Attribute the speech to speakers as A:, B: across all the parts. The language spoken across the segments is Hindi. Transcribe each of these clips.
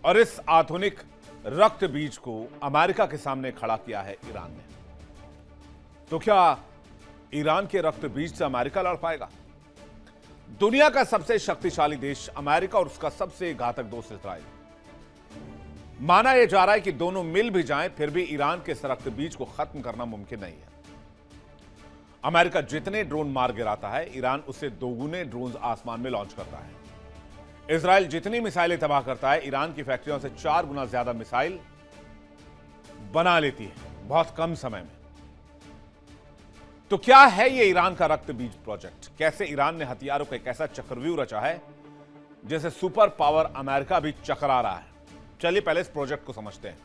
A: और इस आधुनिक रक्त बीज को अमेरिका के सामने खड़ा किया है ईरान ने। तो क्या ईरान के रक्त बीज से अमेरिका लड़ पाएगा? दुनिया का सबसे शक्तिशाली देश अमेरिका और उसका सबसे घातक दोस्त इजराइल। माना यह जा रहा है कि दोनों मिल भी जाएं फिर भी ईरान के इस रक्त बीज को खत्म करना मुमकिन नहीं है। अमेरिका जितने ड्रोन मार गिराता है, ईरान उससे दोगुने ड्रोन आसमान में लॉन्च करता है। इजराइल जितनी मिसाइलें तबाह करता है, ईरान की फैक्ट्रियों से 4 गुना ज्यादा मिसाइल बना लेती है बहुत कम समय में। तो क्या है यह ईरान का रक्त बीज प्रोजेक्ट? कैसे ईरान ने हथियारों का एक ऐसा चक्रव्यूह रचा है जैसे सुपर पावर अमेरिका भी चकरा रहा है? चलिए पहले इस प्रोजेक्ट को समझते हैं।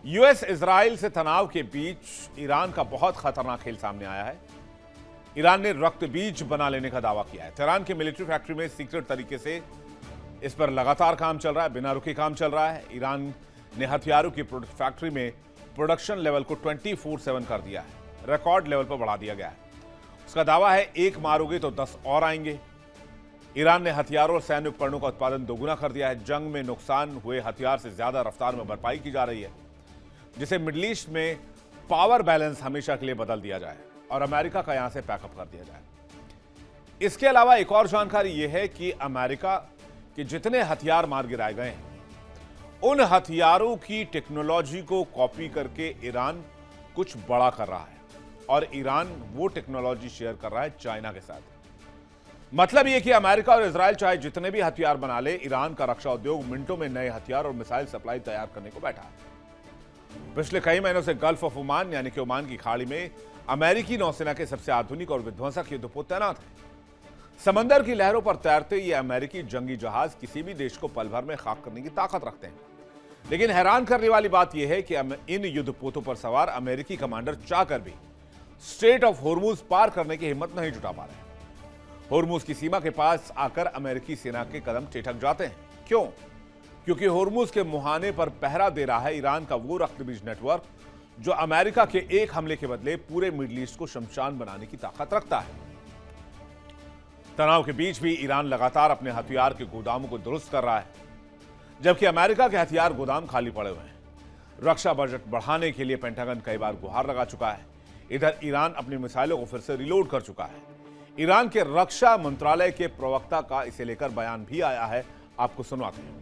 A: यूएस इजराइल से तनाव के बीच ईरान का बहुत खतरनाक खेल सामने आया है। ईरान ने रक्त बीज बना लेने का दावा किया है। तेहरान की मिलिट्री फैक्ट्री में सीक्रेट तरीके से इस पर लगातार काम चल रहा है, बिना रुके काम चल रहा है। ईरान ने हथियारों की फैक्ट्री में प्रोडक्शन लेवल को 24/7 कर दिया है, रिकॉर्ड लेवल पर बढ़ा दिया गया है। उसका दावा है 1 मारोगे तो 10 और आएंगे। ईरान ने हथियारों और सैन्य उपकरणों का उत्पादन दोगुना कर दिया है। जंग में नुकसान हुए हथियार से ज्यादा रफ्तार में भरपाई की जा रही है, जिसे मिडिल ईस्ट में पावर बैलेंस हमेशा के लिए बदल दिया जाए और अमेरिका का यहां से पैकअप कर दिया जाए। इसके अलावा एक और जानकारी यह है कि अमेरिका के जितने हथियार मार गिराए गए हैं, उन हथियारों की टेक्नोलॉजी को कॉपी करके ईरान कुछ बड़ा कर रहा है और ईरान वो टेक्नोलॉजी शेयर कर रहा है चाइना के साथ। मतलब यह कि अमेरिका और इजराइल चाहे जितने भी हथियार बना ले, ईरान का रक्षा उद्योग मिनटों में नए हथियार और मिसाइल सप्लाई तैयार करने को बैठा है। पिछले कई महीनों से गल्फ ऑफ ओमान यानी कि ओमान की खाड़ी में अमेरिकी नौसेना के सबसे आधुनिक और विध्वंसक युद्धपोत तैनात हैं। समंदर की लहरों पर तैरते ये अमेरिकी जंगी जहाज किसी भी देश को पल भर में खाक करने की ताकत रखते हैं। लेकिन हैरान करने वाली बात यह है कि इन युद्धपोतों पर सवार अमेरिकी कमांडर चाहकर भी स्ट्रेट ऑफ होर्मुज पार करने की हिम्मत नहीं जुटा पा रहे हैं। होर्मुज की सीमा के पास आकर अमेरिकी सेना के कदम ठिठक जाते हैं। क्यों? क्योंकि होर्मुज के मुहाने पर पहरा दे रहा है ईरान का वो रक्तबीज नेटवर्क जो अमेरिका के एक हमले के बदले पूरे मिडिल ईस्ट को शमशान बनाने की ताकत रखता है। तनाव के बीच भी ईरान लगातार अपने हथियार के गोदामों को दुरुस्त कर रहा है, जबकि अमेरिका के हथियार गोदाम खाली पड़े हुए हैं। रक्षा बजट बढ़ाने के लिए पेंटागन कई बार गुहार लगा चुका है। इधर ईरान अपनी मिसाइलों को फिर से रिलोड कर चुका है। ईरान के रक्षा मंत्रालय के प्रवक्ता का इसे लेकर बयान भी आया है, आपको सुनवाते हैं।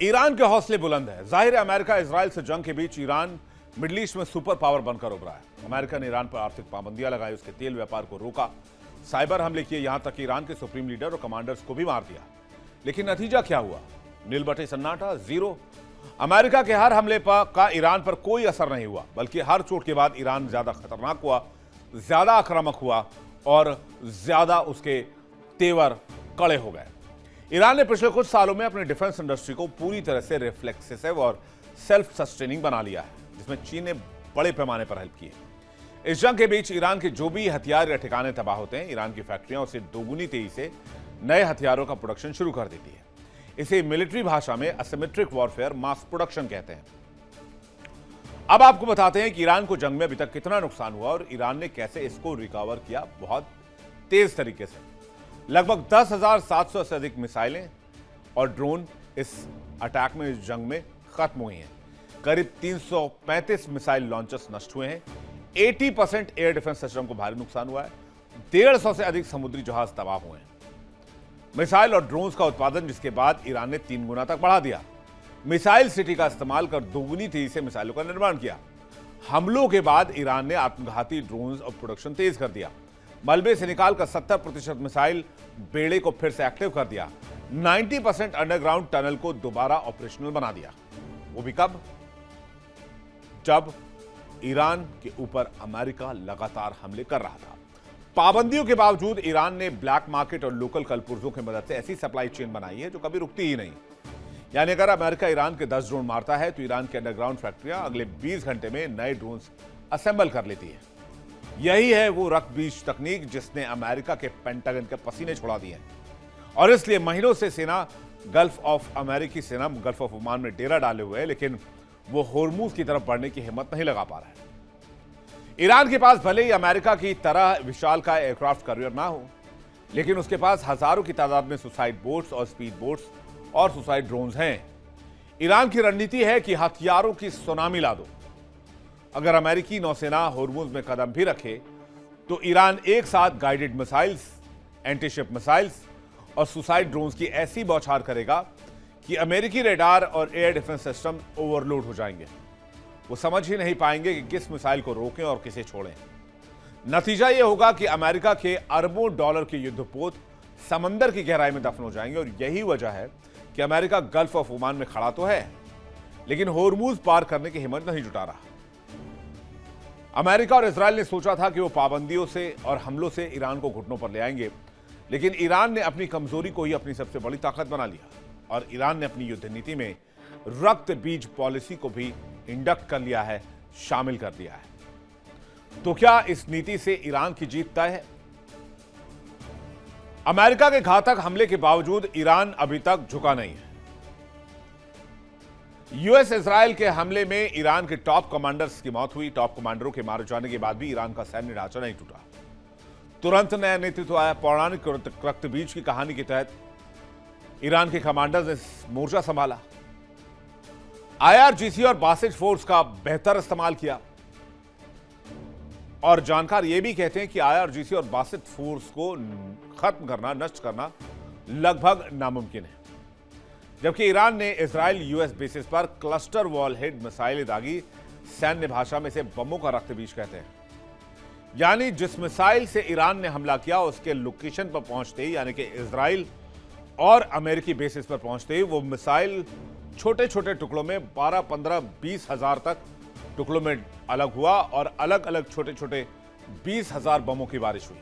A: ईरान के हौसले बुलंद है। जाहिर है अमेरिका इजराइल से जंग के बीच ईरान मिडिल ईस्ट में सुपर पावर बनकर उभरा है। अमेरिका ने ईरान पर आर्थिक पाबंदियां लगाई, उसके तेल व्यापार को रोका, साइबर हमले किए, यहां तक ईरान के सुप्रीम लीडर और कमांडर्स को भी मार दिया। लेकिन नतीजा क्या हुआ? नील बटे सन्नाटा, जीरो। अमेरिका के हर हमले का ईरान पर कोई असर नहीं हुआ, बल्कि हर चोट के बाद ईरान ज्यादा खतरनाक हुआ, ज्यादा आक्रामक हुआ और ज्यादा उसके तेवर कड़े हो गए। ईरान ने पिछले कुछ सालों में अपने डिफेंस इंडस्ट्री को पूरी तरह से रिफ्लेक्सिव और सेल्फ सस्टेनिंग बना लिया है, जिसमें चीन ने बड़े पैमाने पर हेल्प की है। इस जंग के बीच ईरान के जो भी हथियार या ठिकाने तबाह होते हैं, ईरान की फैक्ट्रियां उसे दोगुनी तेजी से नए हथियारों का प्रोडक्शन शुरू कर देती है। इसे मिलिट्री भाषा में असिमेट्रिक वॉरफेयर मास प्रोडक्शन कहते हैं। अब आपको बताते हैं कि ईरान को जंग में अभी तक कितना नुकसान हुआ और ईरान ने कैसे इसको रिकवर किया, बहुत तेज तरीके से। लगभग 10,700 से अधिक मिसाइलें और ड्रोन इस अटैक में, इस जंग में खत्म हुई हैं। करीब 335 मिसाइल लॉन्चर्स नष्ट हुए हैं। 80% एयर डिफेंस सिस्टम को भारी नुकसान हुआ है। 150 से अधिक समुद्री जहाज तबाह हुए हैं। मिसाइल और ड्रोन्स का उत्पादन जिसके बाद ईरान ने 3 गुना तक बढ़ा दिया। मिसाइल सिटी का इस्तेमाल कर दोगुनी तेजी से मिसाइलों का निर्माण किया। हमलों के बाद ईरान ने आत्मघाती ड्रोन्स और प्रोडक्शन तेज कर दिया। मलबे से निकालकर 70% मिसाइल बेड़े को फिर से एक्टिव कर दिया। 90% अंडरग्राउंड टनल को दोबारा ऑपरेशनल बना दिया। वो भी कब? जब ईरान के ऊपर अमेरिका लगातार हमले कर रहा था। पाबंदियों के बावजूद ईरान ने ब्लैक मार्केट और लोकल कलपुर्जों की मदद से ऐसी सप्लाई चेन बनाई है जो कभी रुकती ही नहीं। यानी अगर अमेरिका ईरान के 10 ड्रोन मारता है तो ईरान की अंडरग्राउंड फैक्ट्रियां अगले 20 घंटे में नए ड्रोन असेंबल कर लेती है। यही है वो रक्त बीज तकनीक जिसने अमेरिका के पेंटागन के पसीने छुड़ा दिए हैं। और इसलिए महीनों से सेना अमेरिकी सेना गल्फ ऑफ ओमान में डेरा डाले हुए है, लेकिन वो होर्मुज की तरफ बढ़ने की हिम्मत नहीं लगा पा रहा है। ईरान के पास भले ही अमेरिका की तरह विशालकाय एयरक्राफ्ट कैरियर ना हो, लेकिन उसके पास हजारों की तादाद में सुसाइड बोट्स और स्पीड बोट्स और सुसाइड ड्रोन्स हैं। ईरान की रणनीति है कि हथियारों की सुनामी ला दो। अगर अमेरिकी नौसेना होर्मुज में कदम भी रखे तो ईरान एक साथ गाइडेड मिसाइल्स, एंटीशिप मिसाइल्स और सुसाइड ड्रोन्स की ऐसी बौछार करेगा कि अमेरिकी रेडार और एयर डिफेंस सिस्टम ओवरलोड हो जाएंगे। वो समझ ही नहीं पाएंगे कि किस मिसाइल को रोकें और किसे छोड़ें। नतीजा यह होगा कि अमेरिका के अरबों डॉलर के युद्धपोत समंदर की गहराई में दफन हो जाएंगे। और यही वजह है कि अमेरिका गल्फ ऑफ ओमान में खड़ा तो है, लेकिन होर्मुज पार करने की हिम्मत नहीं जुटा रहा। अमेरिका और इजराइल ने सोचा था कि वो पाबंदियों से और हमलों से ईरान को घुटनों पर ले आएंगे, लेकिन ईरान ने अपनी कमजोरी को ही अपनी सबसे बड़ी ताकत बना लिया और ईरान ने अपनी युद्ध नीति में रक्त बीज पॉलिसी को भी इंडक्ट कर लिया है, शामिल कर दिया है। तो क्या इस नीति से ईरान की जीत तय है? अमेरिका के घातक हमले के बावजूद ईरान अभी तक झुका नहीं है। यूएस इजराइल के हमले में ईरान के टॉप कमांडर्स की मौत हुई। टॉप कमांडरों के मारे जाने के बाद भी ईरान का सैन्य ढांचा नहीं टूटा। तुरंत नया नेतृत्व आया। पौराणिक रक्त बीज की कहानी के तहत ईरान के कमांडर्स ने मोर्चा संभाला। आईआरजीसी और बासित फोर्स का बेहतर इस्तेमाल किया। और जानकार यह भी कहते हैं कि आईआरजीसी और बासित फोर्स को खत्म करना, नष्ट करना लगभग नामुमकिन है। जबकि ईरान ने इजराइल यूएस बेसिस पर क्लस्टर वॉल हेड मिसाइलें दागी। सैन्य भाषा में से बमों का रक्त बीज कहते हैं। यानी जिस मिसाइल से ईरान ने हमला किया उसके लोकेशन पर पहुंचते ही, यानी कि इजराइल और अमेरिकी बेसिस पर पहुंचते ही, वो मिसाइल छोटे छोटे टुकड़ों में 12, 15, 20 हजार तक टुकड़ों में अलग हुआ और अलग अलग छोटे छोटे 20,000 बमों की बारिश हुई।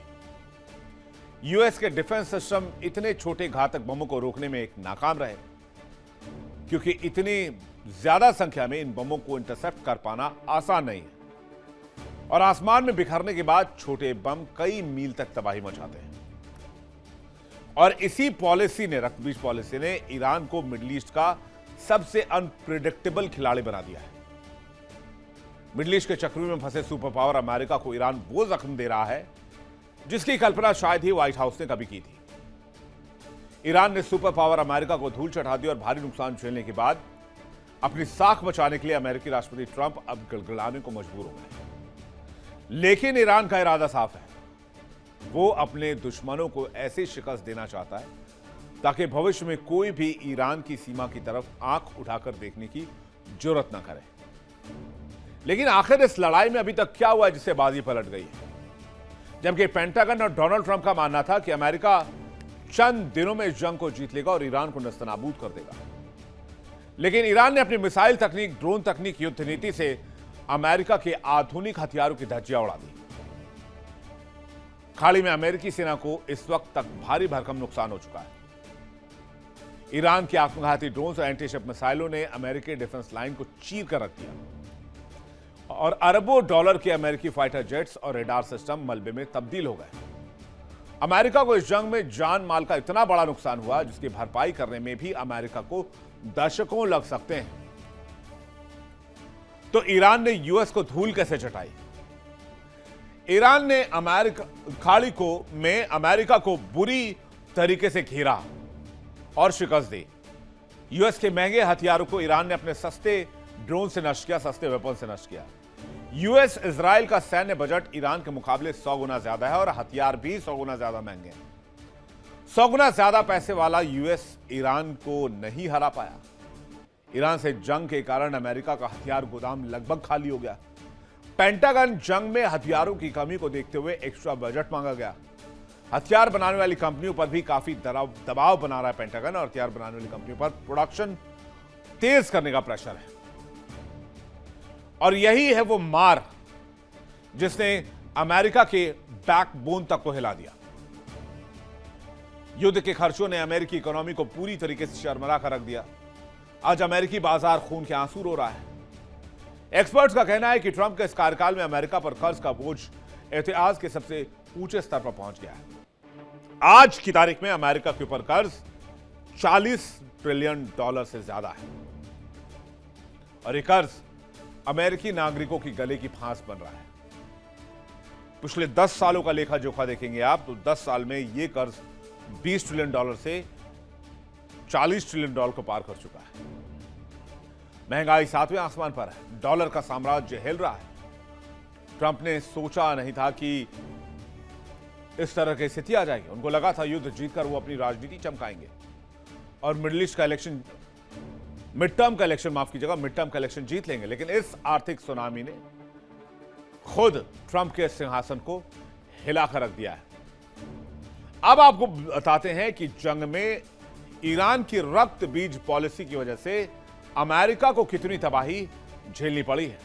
A: यूएस के डिफेंस सिस्टम इतने छोटे घातक बमों को रोकने में एक नाकाम रहे, क्योंकि इतनी ज्यादा संख्या में इन बमों को इंटरसेप्ट कर पाना आसान नहीं है। और आसमान में बिखरने के बाद छोटे बम कई मील तक तबाही मचाते हैं। और इसी पॉलिसी ने, रक्तबीज पॉलिसी ने, ईरान को मिडिल ईस्ट का सबसे अनप्रिडिक्टेबल खिलाड़ी बना दिया है। मिडिल ईस्ट के चक्रव्यूह में फंसे सुपर पावर अमेरिका को ईरान वो जख्म दे रहा है जिसकी कल्पना शायद ही व्हाइट हाउस ने कभी की थी। ईरान ने सुपर पावर अमेरिका को धूल चढ़ा दी और भारी नुकसान झेलने के बाद अपनी साख बचाने के लिए अमेरिकी राष्ट्रपति ट्रंप अब गिड़गिड़ाने को मजबूर हो गए। लेकिन ईरान का इरादा साफ है। वो अपने दुश्मनों को ऐसी शिकस्त देना चाहता है ताकि भविष्य में कोई भी ईरान की सीमा की तरफ आंख उठाकर देखने की जरूरत ना करे। लेकिन आखिर इस लड़ाई में अभी तक क्या हुआ जिससे बाजी पलट गई है? जबकि पेंटागन और डोनाल्ड ट्रंप का मानना था कि अमेरिका चंद दिनों में इस जंग को जीत लेगा और ईरान को नस्तनाबूद कर देगा। लेकिन ईरान ने अपनी मिसाइल तकनीक, ड्रोन तकनीक, युद्ध नीति से अमेरिका के आधुनिक हथियारों की धज्जियां उड़ा दी। खाड़ी में अमेरिकी सेना को इस वक्त तक भारी भरकम नुकसान हो चुका है। ईरान के आत्मघाती ड्रोन और एंटीशिप मिसाइलों ने अमेरिकी डिफेंस लाइन को चीर कर रख दिया और अरबों डॉलर के अमेरिकी फाइटर जेट्स और रेडार सिस्टम मलबे में तब्दील हो गए। अमेरिका को इस जंग में जान माल का इतना बड़ा नुकसान हुआ जिसकी भरपाई करने में भी अमेरिका को दशकों लग सकते हैं। तो ईरान ने यूएस को धूल कैसे चटाई? ईरान ने खाड़ी में अमेरिका को बुरी तरीके से घेरा और शिकस्त दी। यूएस के महंगे हथियारों को ईरान ने अपने सस्ते ड्रोन से नष्ट किया, सस्ते वेपन से नष्ट किया। यूएस इजराइल का सैन्य बजट ईरान के मुकाबले 100 गुना ज्यादा है और हथियार भी 100 गुना ज्यादा महंगे हैं। 100 गुना ज्यादा पैसे वाला यूएस ईरान को नहीं हरा पाया। ईरान से जंग के कारण अमेरिका का हथियार गोदाम लगभग खाली हो गया। पेंटागन जंग में हथियारों की कमी को देखते हुए एक्स्ट्रा बजट मांगा गया। हथियार बनाने वाली कंपनियों पर भी काफी दबाव बना रहा है पेंटागन, और हथियार बनाने वाली कंपनियों पर प्रोडक्शन तेज करने का प्रेशर है। और यही है वो मार जिसने अमेरिका के बैकबोन तक को हिला दिया। युद्ध के खर्चों ने अमेरिकी इकोनॉमी को पूरी तरीके से शर्मरा कर रख दिया। आज अमेरिकी बाजार खून के आंसू रो रहा है। एक्सपर्ट्स का कहना है कि ट्रंप के इस कार्यकाल में अमेरिका पर कर्ज का बोझ इतिहास के सबसे ऊंचे स्तर पर पहुंच गया है। आज की तारीख में अमेरिका के ऊपर कर्ज $40 ट्रिलियन से ज्यादा है, और यह कर्ज अमेरिकी नागरिकों की गले की फांस बन रहा है। पिछले 10 सालों का लेखा जोखा देखेंगे आप तो 10 साल में यह कर्ज $20 ट्रिलियन से $40 ट्रिलियन को पार कर चुका है। महंगाई 7वें आसमान पर है, डॉलर का साम्राज्य हिल रहा है। ट्रंप ने सोचा नहीं था कि इस तरह की स्थिति आ जाएगी। उनको लगा था युद्ध जीतकर वो अपनी राजनीति चमकाएंगे और मिड टर्म का इलेक्शन जीत लेंगे। लेकिन इस आर्थिक सुनामी ने खुद ट्रंप के सिंहासन को हिलाकर रख दिया है। अब आपको बताते हैं कि जंग में ईरान की रक्त बीज पॉलिसी की वजह से अमेरिका को कितनी तबाही झेलनी पड़ी है।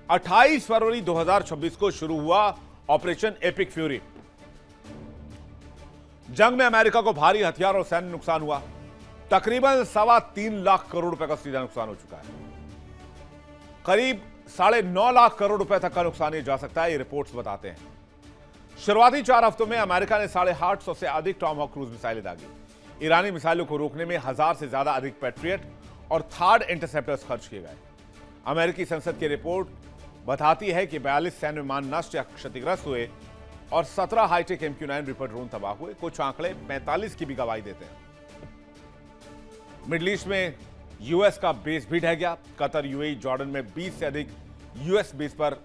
A: 28 फरवरी 2026 को शुरू हुआ ऑपरेशन एपिक फ्यूरी। जंग में अमेरिका को भारी हथियार और सैन्य नुकसान हुआ। तकरीबन 3.25 लाख करोड़ रुपए का सीधा नुकसान हो चुका है। करीब 9.5 लाख करोड़ रुपए तक का नुकसान ये जा सकता है, ये रिपोर्ट्स बताते हैं। शुरुआती 4 हफ्तों में अमेरिका ने 850 से अधिक टॉमहॉक क्रूज मिसाइलें दागी। ईरानी मिसाइलों को रोकने में 1000 से ज्यादा अधिक पैट्रियट और थर्ड इंटरसेप्टर्स खर्च किए गए। अमेरिकी संसद की रिपोर्ट बताती है कि 42 सैन्य विमान नष्ट या क्षतिग्रस्त हुए और 17 हाईटेक MQ-9 रिपर ड्रोन तबाह हुए। कुछ आंकड़े 45 की भी गवाही देते हैं। मिडिल ईस्ट में यूएस का बेस भी ढह गया। कतर, यूएई, जॉर्डन में 20 से अधिक यूएस बेस पर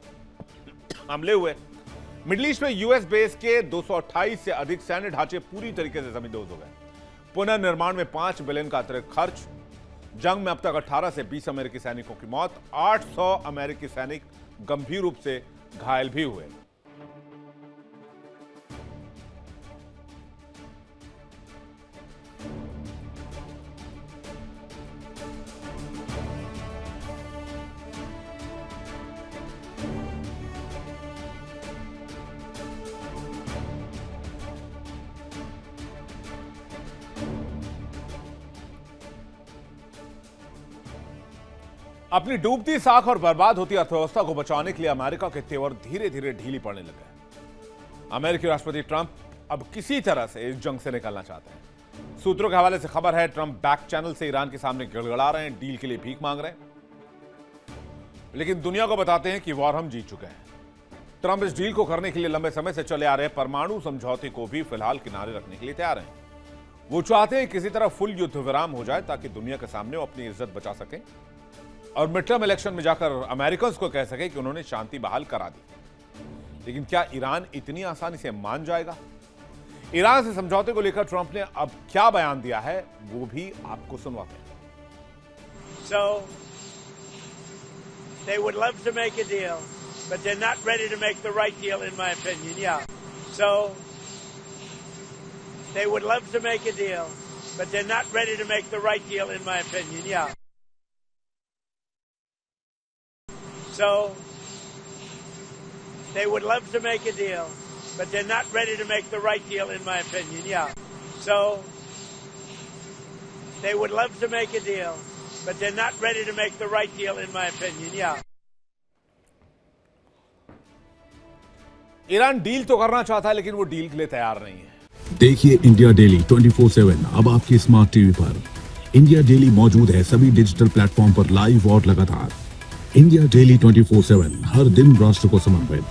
A: हमले हुए। मिडिल ईस्ट में यूएस बेस के 228 से अधिक सैन्य ढांचे पूरी तरीके से जमींदोज हो गए। पुनर्निर्माण में $5 बिलियन का अतिरिक्त खर्च। जंग में अब तक 18 से 20 अमेरिकी सैनिकों की मौत, 800 अमेरिकी सैनिक गंभीर रूप से घायल भी हुए। अपनी डूबती साख और बर्बाद होती अर्थव्यवस्था को बचाने के लिए अमेरिका के तेवर धीरे धीरे ढीली पड़ने लगे। अमेरिकी राष्ट्रपति ट्रंप अब किसी तरह से इस जंग से निकलना चाहते हैं। सूत्रों के हवाले से खबर है ट्रंप बैक चैनल से ईरान के सामने गिड़गिड़ा रहे हैं, डील के लिए भीख मांग रहे हैं। लेकिन दुनिया को बताते हैं कि वॉर हम जीत चुके हैं। ट्रंप इस डील को करने के लिए लंबे समय से चले आ रहे परमाणु समझौते को भी फिलहाल किनारे रखने के लिए तैयार हैं। वो चाहते हैं किसी तरह फुल युद्ध विराम हो जाए ताकि दुनिया के सामने वो अपनी इज्जत बचा सकें और मिड टर्म इलेक्शन में जाकर अमेरिकन को कह सके कि उन्होंने शांति बहाल करा दी। लेकिन क्या ईरान इतनी आसानी से मान जाएगा? ईरान से समझौते को लेकर ट्रंप ने अब क्या बयान दिया है वो भी आपको सुनवाते हैं।
B: So they would love to make a deal, but they're not ready to make the right deal, in my opinion. Yeah. So they would love to make a deal, but they're not ready to make the right deal, in my opinion. Yeah. So they would love to make a deal, but they're not ready to make the right deal, in my opinion. Yeah. So they would love to make a deal, but they're not ready to make the right deal, in my opinion. Yeah.
A: Iran deal तो करना चाहता है लेकिन वो डील के लिए तैयार नहीं है।
C: देखिए इंडिया डेली 24/7 अब आपकी स्मार्ट टीवी पर। इंडिया डेली मौजूद है सभी डिजिटल प्लेटफॉर्म पर लाइव और लगातार। इंडिया डेली 24/7 हर दिन राष्ट्र को समर्पित।